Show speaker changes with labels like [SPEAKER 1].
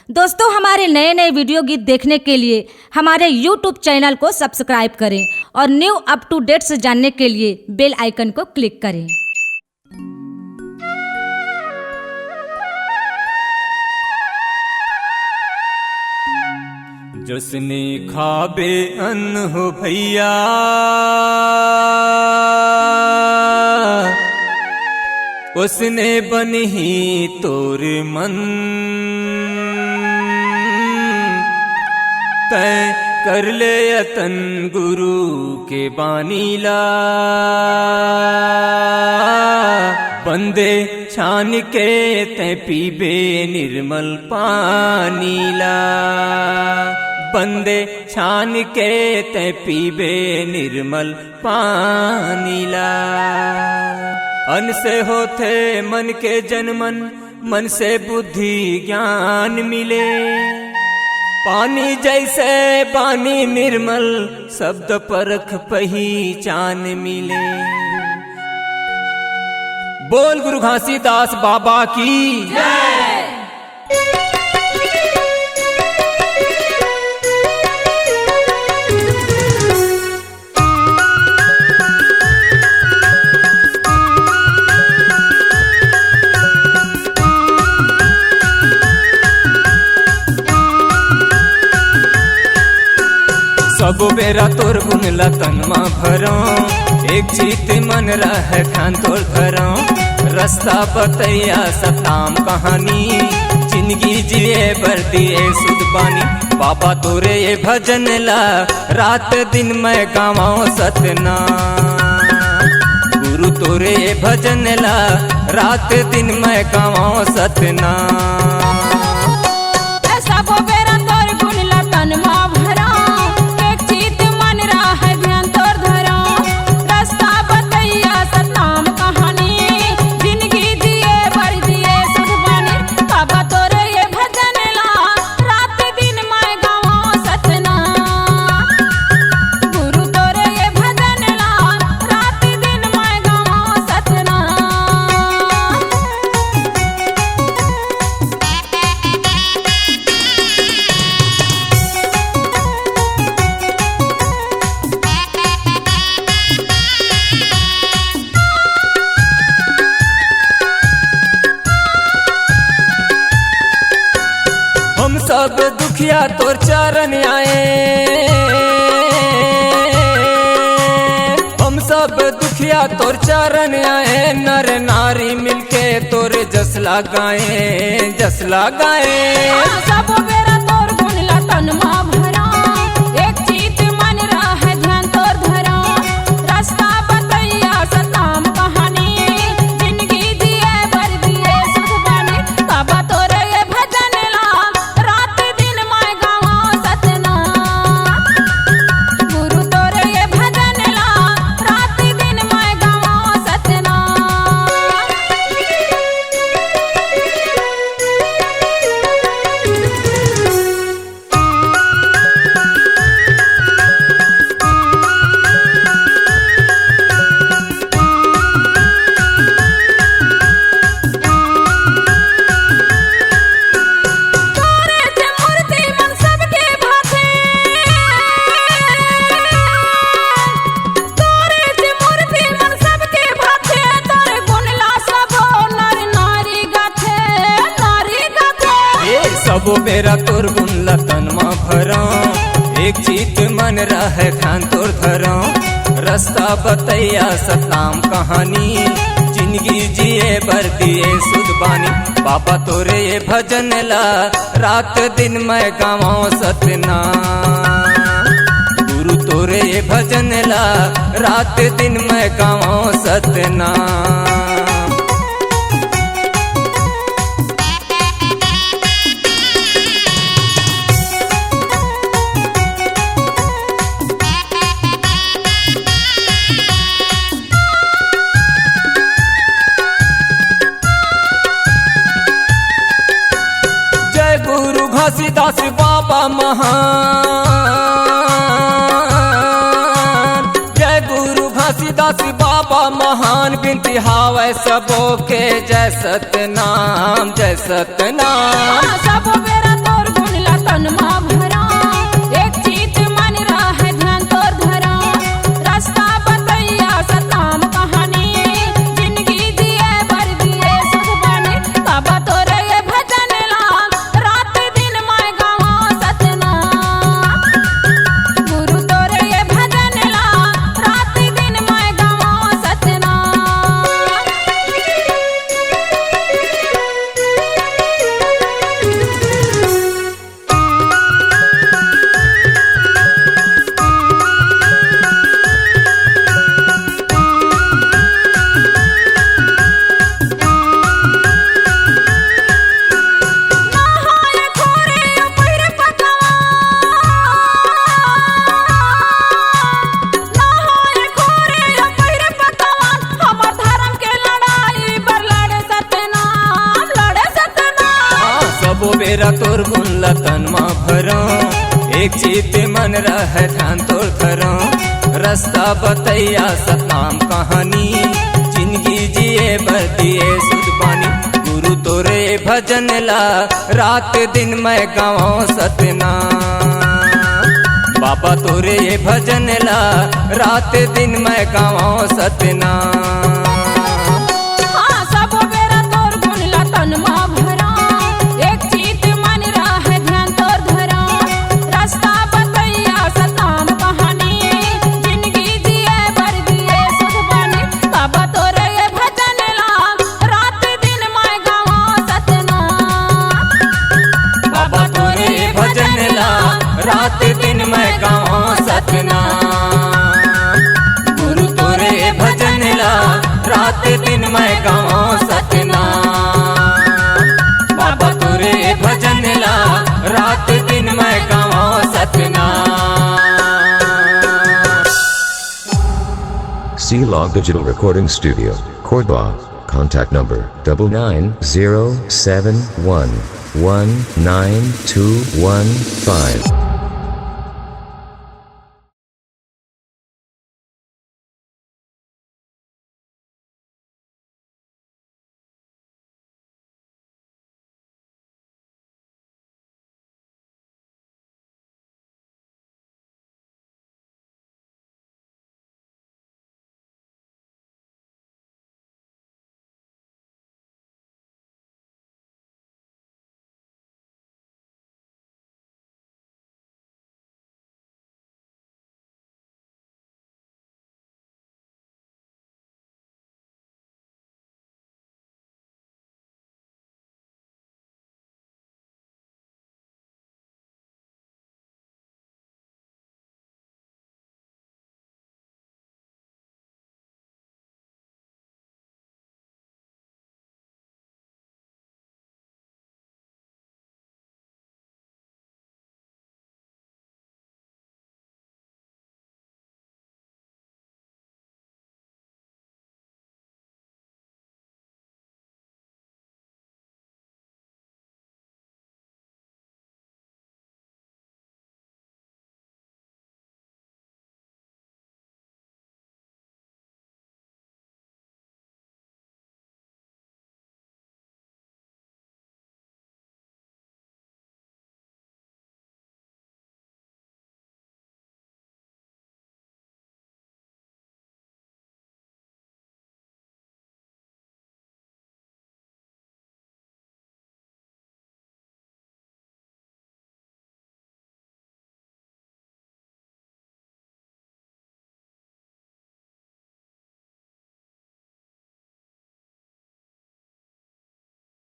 [SPEAKER 1] दोस्तों, हमारे नए नए वीडियो गीत देखने के लिए हमारे YouTube चैनल को सब्सक्राइब करें और न्यू अप टू डेट्स जानने के लिए बेल आइकन को क्लिक करें।
[SPEAKER 2] जिसने खाबे अन्न हो भैया उसने बन ही तोर मन तय कर ले यतन गुरु के बानीला बंदे छान के तय पीबे निर्मल पानीला बंदे छान के तय पीबे निर्मल पानीला। अन्न से होते मन के जनमन मन से बुद्धि ज्ञान मिले पानी जैसे पानी निर्मल शब्द परख पहचान मिले। बोल गुरु घासीदास बाबा की जय। सब बेरा तोर गुण लतनमा भरो एक चीत मन रह ध्यान तोर धरो रास्ता बतैया सताम कहानी जिंदगी जिए बर दिए सुध पानी। बाबा तोरे ये भजन ला रात दिन मैं गावाओ सतना गुरु तोरे ये भजन ला रात दिन मैं गावाओ सतना। सब दुखिया तोर चरण आए हम सब दुखिया तोर चरण आए नर नारी मिलके तोर जस लगाए
[SPEAKER 3] सब बेरा तोर गुण लतनमा भरा एक चीत मन रह ध्यान तोर धरा रास्ता बतैया सताम कहानी जिंदगी दिए बर दिए सुख बानी। बाबा तोरे ये भजन ला रात दिन मैं गावा सतना गुरु तोरे ये भजन ला रात दिन मैं गावा सतना।
[SPEAKER 2] सबो बेरा तोर गुण लतनमा भरो एक चीत मन रह ध्यान तोर धरो रास्ता बतैया सताम कहानी जिंदगी जिए बर दिए सुध बानी। बाबा तोरे ये भजन ला रात दिन मैं गावाओ सतना गुरु तोरे ये भजन ला रात दिन मैं गावाओ सतना। घासीदास बाबा महान जय गुरु घासीदास बाबा महान बिनती हावै सबो के जय सतनाम जय सतनाम।
[SPEAKER 3] सब बेरा तोर
[SPEAKER 2] सुन तन मा भरो एक चीत मन रहे ध्यान तोर धरो रास्ता बतैया सतनाम कहानी जिंदगी जिए बदिए सुध बानी गुरु तोरे भजन ला रात दिन मैं गाँव सतनाम बाबा तोरे भजन ला रात दिन मैं गाँव सतनाम
[SPEAKER 3] हाँ सब बेरा तोर गुण ला तन मा भरा एक चीत मन रहे ध्यान तोर धरा रास्ता बतैया सतनाम कहानी जिंदगी जिए बर दिए सुध बानी बाबा तोरे भजन ला रात दिन मैं गाँव सतनाम
[SPEAKER 2] बाबा तोरे भजन ला रात दिन मैं गाँव सतनाम गुरु तोरे भजन ला रात दिन मैं गाँव सतनाम बाबा तोरे भजन ला रात दिन मैं गाँव Satnam
[SPEAKER 4] C-Log Digital Recording Studio, Cordoba. Contact number 99071192215.